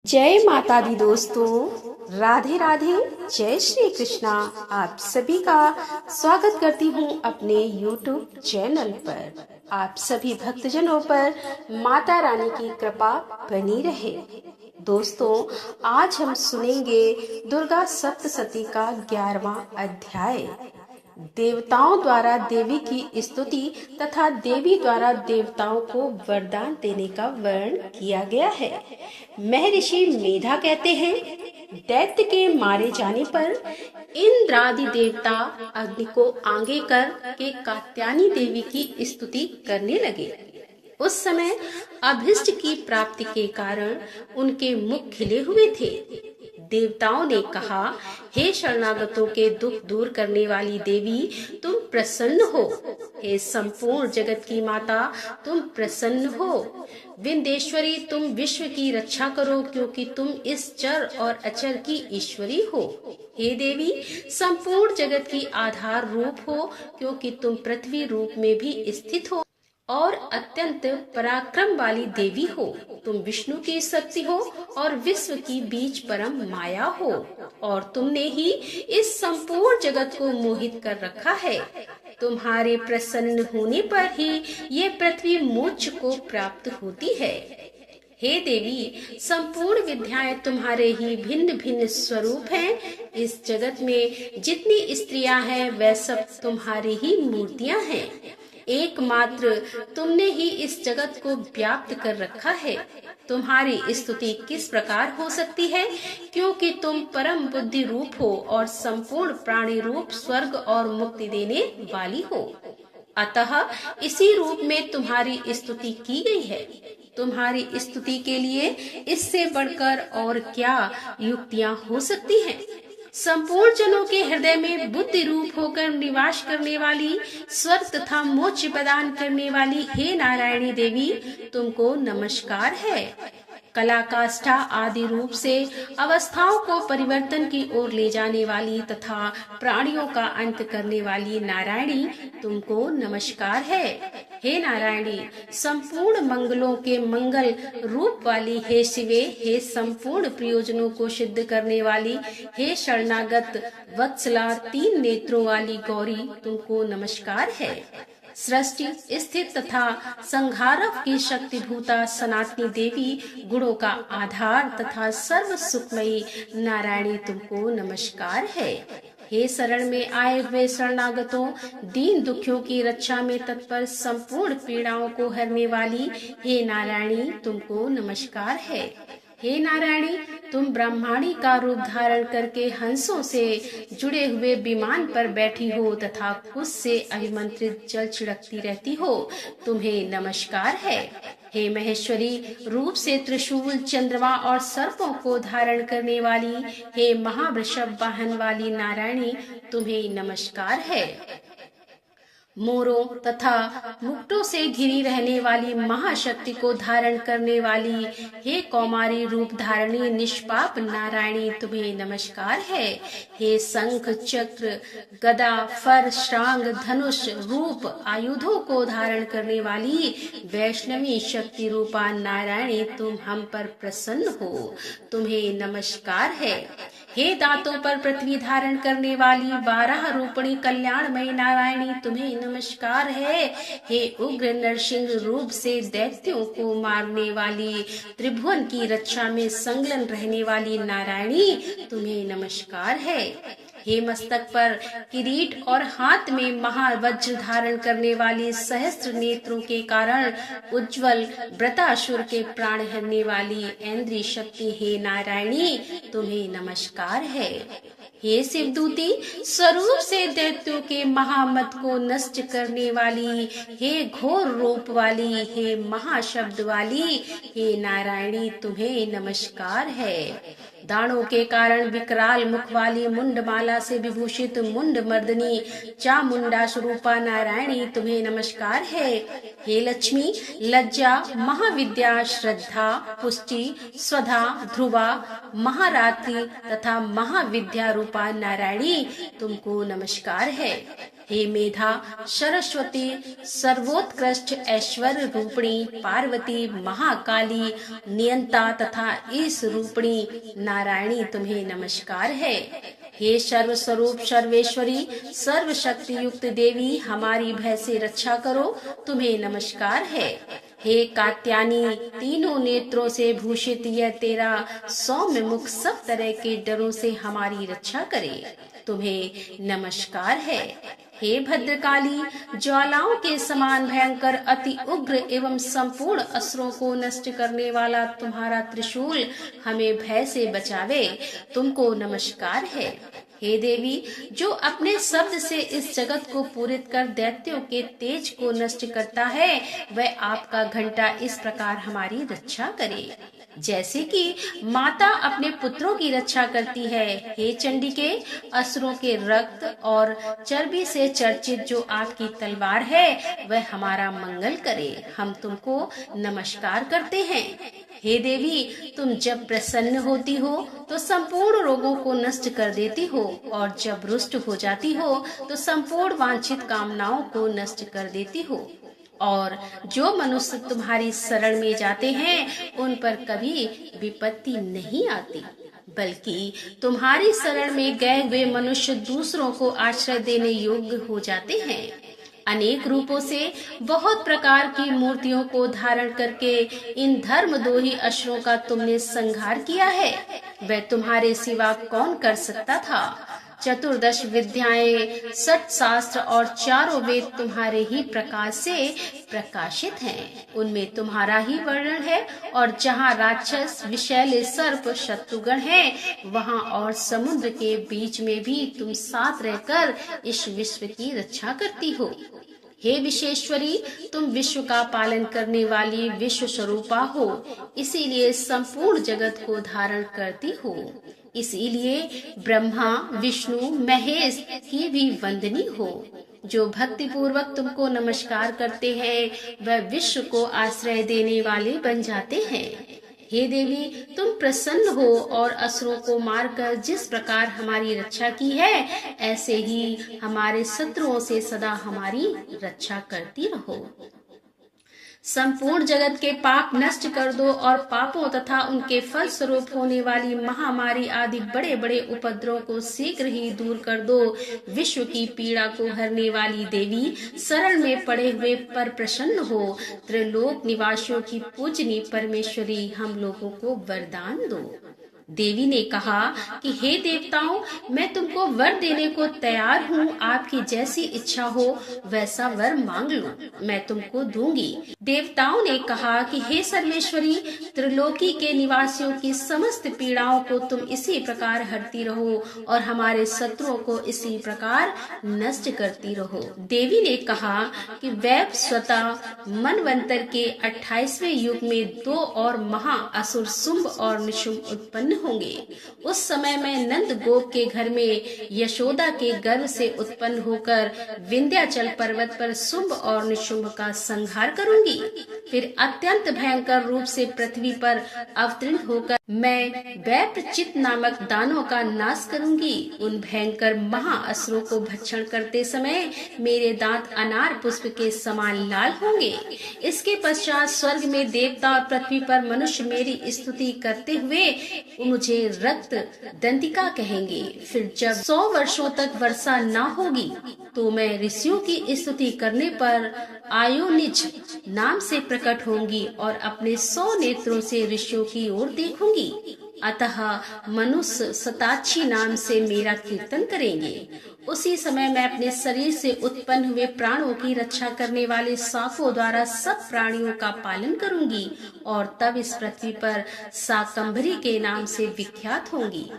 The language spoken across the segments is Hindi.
जय माता दी दोस्तों, राधे राधे, जय श्री कृष्णा। आप सभी का स्वागत करती हूँ अपने YouTube चैनल पर। आप सभी भक्तजनों पर माता रानी की कृपा बनी रहे। दोस्तों, आज हम सुनेंगे दुर्गा सप्तशती का 11वां अध्याय। देवताओं द्वारा देवी की स्तुति तथा देवी द्वारा देवताओं को वरदान देने का वर्णन किया गया है। महर्षि मेधा कहते हैं, दैत्य के मारे जाने पर इंद्रादि देवता अग्नि को आगे कर के कात्यायनी देवी की स्तुति करने लगे। उस समय अभिष्ट की प्राप्ति के कारण उनके मुख खिले हुए थे। देवताओं ने कहा, हे शरणागतों के दुख दूर करने वाली देवी, तुम प्रसन्न हो। हे संपूर्ण जगत की माता, तुम प्रसन्न हो। विंध्येश्वरी, तुम विश्व की रक्षा करो, क्योंकि तुम इस चर और अचर की ईश्वरी हो। हे देवी, संपूर्ण जगत की आधार रूप हो, क्योंकि तुम पृथ्वी रूप में भी स्थित हो और अत्यंत पराक्रम वाली देवी हो। तुम विष्णु की शक्ति हो और विश्व की बीज परम माया हो, और तुमने ही इस संपूर्ण जगत को मोहित कर रखा है। तुम्हारे प्रसन्न होने पर ही ये पृथ्वी मोक्ष को प्राप्त होती है। हे देवी, संपूर्ण विद्याएं तुम्हारे ही भिन्न भिन्न स्वरूप हैं। इस जगत में जितनी स्त्रियां हैं, वह सब तुम्हारी ही मूर्तियां हैं। एकमात्र तुमने ही इस जगत को व्याप्त कर रखा है। तुम्हारी स्तुति किस प्रकार हो सकती है, क्योंकि तुम परम बुद्धि रूप हो और संपूर्ण प्राणी रूप स्वर्ग और मुक्ति देने वाली हो। अतः इसी रूप में तुम्हारी स्तुति की गई है। तुम्हारी स्तुति के लिए इससे बढ़कर और क्या युक्तियां हो सकती हैं। संपूर्ण जनों के हृदय में बुद्धि रूप होकर निवास करने वाली, स्वर्ग तथा मोक्ष प्रदान करने वाली हे नारायणी देवी, तुमको नमस्कार है। कला काष्ठा आदि रूप से अवस्थाओं को परिवर्तन की ओर ले जाने वाली तथा प्राणियों का अंत करने वाली नारायणी, तुमको नमस्कार है। हे नारायणी, संपूर्ण मंगलों के मंगल रूप वाली हे शिवे, हे संपूर्ण प्रयोजनों को सिद्ध करने वाली हे शरणागत वत्सला, 3 नेत्रों वाली गौरी, तुमको नमस्कार है। सृष्टि स्थित तथा संहारक की शक्तिभूता सनातनी देवी, गुणों का आधार तथा सर्व सुखमयी नारायणी, तुमको नमस्कार है। हे शरण में आए हुए शरणागतों, दीन दुखियों की रक्षा में तत्पर, संपूर्ण पीड़ाओं को हरने वाली हे नारायणी, तुमको नमस्कार है। हे नारायणी, तुम ब्रह्माणी का रूप धारण करके हंसों से जुड़े हुए विमान पर बैठी हो तथा खुद से अभिमंत्रित जल छिड़कती रहती हो, तुम्हें नमस्कार है। हे महेश्वरी, रूप से त्रिशूल, चंद्रमा और सर्पों को धारण करने वाली हे महावृषभ वाहन वाली नारायणी, तुम्हें नमस्कार है। मोरों तथा मुकुटों से घिरी रहने वाली महाशक्ति को धारण करने वाली हे कौमारी रूप धारणी निष्पाप नारायणी, तुम्हें नमस्कार है। हे शंख, चक्र, गदा, फर, श्रांग, धनुष रूप आयुधों को धारण करने वाली वैष्णवी शक्ति रूपा नारायणी, तुम हम पर प्रसन्न हो, तुम्हें नमस्कार है। हे दांतों पर पृथ्वी धारण करने वाली 12 रूपणी कल्याणमयी नारायणी, तुम्हें नमस्कार है। हे उग्र नरसिंह रूप से दैत्यों को मारने वाली, त्रिभुवन की रक्षा में संलग्न रहने वाली नारायणी, तुम्हें नमस्कार है। हे मस्तक पर किरीट और हाथ में महावज्र धारण करने वाली, सहस्त्र नेत्रों के कारण उज्जवल वृतासुर के प्राण हरने वाली ऐन्द्री शक्ति हे नारायणी, तुम्हें नमस्कार है। हे शिवदूती, स्वरूप से दैत्यों के महामत को नष्ट करने वाली, हे घोर रूप वाली, हे महाशब्द वाली हे नारायणी, तुम्हें नमस्कार है। दानों के कारण विकराल मुख वाली, मुंडमाला से विभूषित मुंड मर्दनी चामुंडा स्वरूपा नारायणी, तुम्हें नमस्कार है। हे लक्ष्मी, लज्जा, महाविद्या, श्रद्धा, पुष्टि, स्वधा, ध्रुवा, महारात्रि तथा महाविद्या रूपा नारायणी, तुमको नमस्कार है। हे मेधा सरस्वती, सर्वोत्कृष्ट ऐश्वर्य रूपिणी पार्वती, महाकाली, नियंता तथा ईश रूपिणी नारायणी, तुम्हें नमस्कार है। हे सर्व स्वरूप सर्वेश्वरी, सर्वशक्ति युक्त देवी, हमारी भय से रक्षा करो, तुम्हें नमस्कार है। हे कात्यायनी, तीनों नेत्रों से भूषित यह तेरा सौम्य मुख सब तरह के डरों से हमारी रक्षा करे, तुम्हें नमस्कार है। हे भद्रकाली, ज्वालाओं के समान भयंकर, अति उग्र एवं संपूर्ण असुरों को नष्ट करने वाला तुम्हारा त्रिशूल हमें भय से बचावे, तुमको नमस्कार है। हे देवी, जो अपने शब्द से इस जगत को पूरित कर दैत्यों के तेज को नष्ट करता है, वह आपका घंटा इस प्रकार हमारी रक्षा करे, जैसे कि माता अपने पुत्रों की रक्षा करती है। हे चंडिके, असुरों के रक्त और चर्बी से चर्चित जो आपकी तलवार है, वह हमारा मंगल करे, हम तुमको नमस्कार करते हैं। हे देवी, तुम जब प्रसन्न होती हो तो संपूर्ण रोगों को नष्ट कर देती हो, और जब रुष्ट हो जाती हो तो संपूर्ण वांछित कामनाओं को नष्ट कर देती हो, और जो मनुष्य तुम्हारी शरण में जाते हैं उन पर कभी विपत्ति नहीं आती, बल्कि तुम्हारी शरण में गए हुए मनुष्य दूसरों को आश्रय देने योग्य हो जाते हैं। अनेक रूपों से बहुत प्रकार की मूर्तियों को धारण करके इन धर्मद्रोही असुरों का तुमने संहार किया है, वह तुम्हारे सिवा कौन कर सकता था। चतुर्दश विद्याएं, 60 शास्त्र और चारों वेद तुम्हारे ही प्रकाश से प्रकाशित हैं, उनमें तुम्हारा ही वर्णन है, और जहाँ राक्षस, विषैले सर्प, शत्रुगण हैं, वहाँ और समुद्र के बीच में भी तुम साथ रहकर इस विश्व की रक्षा करती हो। हे विश्वेश्वरी, तुम विश्व का पालन करने वाली विश्व स्वरूपा हो, इसीलिए संपूर्ण जगत को धारण करती हो। इसीलिए ब्रह्मा, विष्णु, महेश की भी वंदनी हो। जो भक्ति पूर्वक तुमको नमस्कार करते हैं वह विश्व को आश्रय देने वाले बन जाते हैं। हे देवी, तुम प्रसन्न हो और असुरों को मारकर जिस प्रकार हमारी रक्षा की है, ऐसे ही हमारे शत्रुओं से सदा हमारी रक्षा करती रहो। संपूर्ण जगत के पाप नष्ट कर दो, और पापों तथा उनके फल स्वरूप होने वाली महामारी आदि बड़े बड़े उपद्रवों को शीघ्र ही दूर कर दो। विश्व की पीड़ा को हरने वाली देवी, शरण में पड़े हुए पर प्रसन्न हो। त्रिलोक निवासियों की पूजनी परमेश्वरी, हम लोगों को वरदान दो। देवी ने कहा कि हे देवताओं, मैं तुमको वर देने को तैयार हूँ, आपकी जैसी इच्छा हो वैसा वर मांग लो, मैं तुमको दूंगी। देवताओं ने कहा कि हे सर्वेश्वरी, त्रिलोकी के निवासियों की समस्त पीड़ाओं को तुम इसी प्रकार हरती रहो, और हमारे शत्रुओं को इसी प्रकार नष्ट करती रहो। देवी ने कहा कि वैव स्वतः मनवंतर के 28वें युग में 2 और महा असुर शुंभ और निशुंभ उत्पन्न होंगे। उस समय मैं नंद गोप के घर में यशोदा के गर्भ से उत्पन्न होकर विंध्याचल पर्वत पर शुंभ और निशुंभ का संहार करूंगी। फिर अत्यंत भयंकर रूप से पृथ्वी पर अवतीर्ण होकर मैं वैप्रचित नामक दानों का नाश करूंगी। उन भयंकर महाअसुरों को भक्षण करते समय मेरे दांत अनार पुष्प के समान लाल होंगे। इसके पश्चात स्वर्ग में देवता और पृथ्वी पर मनुष्य मेरी स्तुति करते हुए मुझे रक्त दंतिका कहेंगे। फिर जब 100 वर्षों तक वर्षा न होगी तो मैं ऋषियों की स्तुति करने पर आयोनिज नाम से प्रकट होंगी और अपने 100 नेत्रों से ऋषियों की ओर देखूंगी। अतः मनुष्य शताक्षी नाम से मेरा कीर्तन करेंगे। उसी समय मैं अपने शरीर से उत्पन्न हुए प्राणों की रक्षा करने वाले शाखों द्वारा सब प्राणियों का पालन करूंगी, और तब इस पृथ्वी पर शाकंभरी के नाम से विख्यात होंगी।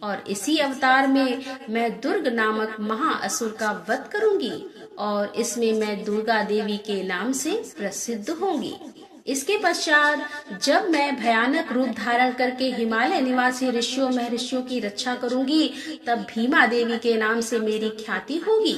और इसी अवतार में मैं दुर्ग नामक महाअसुर का वध करूंगी, और इसमें मैं दुर्गा देवी के नाम से प्रसिद्ध होंगी। इसके पश्चात जब मैं भयानक रूप धारण करके हिमालय निवासी ऋषियों महर्षियों की रक्षा करूंगी, तब भीमा देवी के नाम से मेरी ख्याति होगी।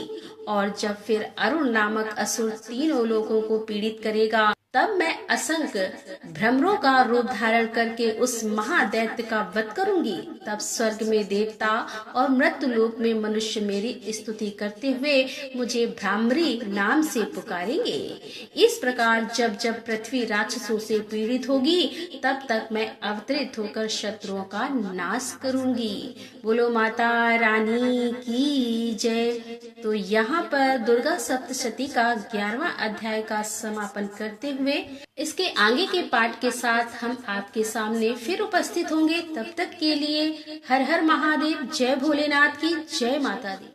और जब फिर अरुण नामक असुर 3 लोगों को पीड़ित करेगा, तब मैं असंख्य भ्रमरों का रूप धारण करके उस महादैत्य का वध करूंगी। तब स्वर्ग में देवता और मृत्यु लोक में मनुष्य मेरी स्तुति करते हुए मुझे भ्रामरी नाम से पुकारेंगे। इस प्रकार जब जब पृथ्वी राक्षसों से पीड़ित होगी तब तक मैं अवतरित होकर शत्रुओं का नाश करूंगी। बोलो माता रानी की जय। तो यहाँ पर दुर्गा सप्तशती का 11वां अध्याय का समापन करते हुए इसके आगे के पाठ के साथ हम आपके सामने फिर उपस्थित होंगे। तब तक के लिए हर हर महादेव, जय भोलेनाथ की जय माता दी।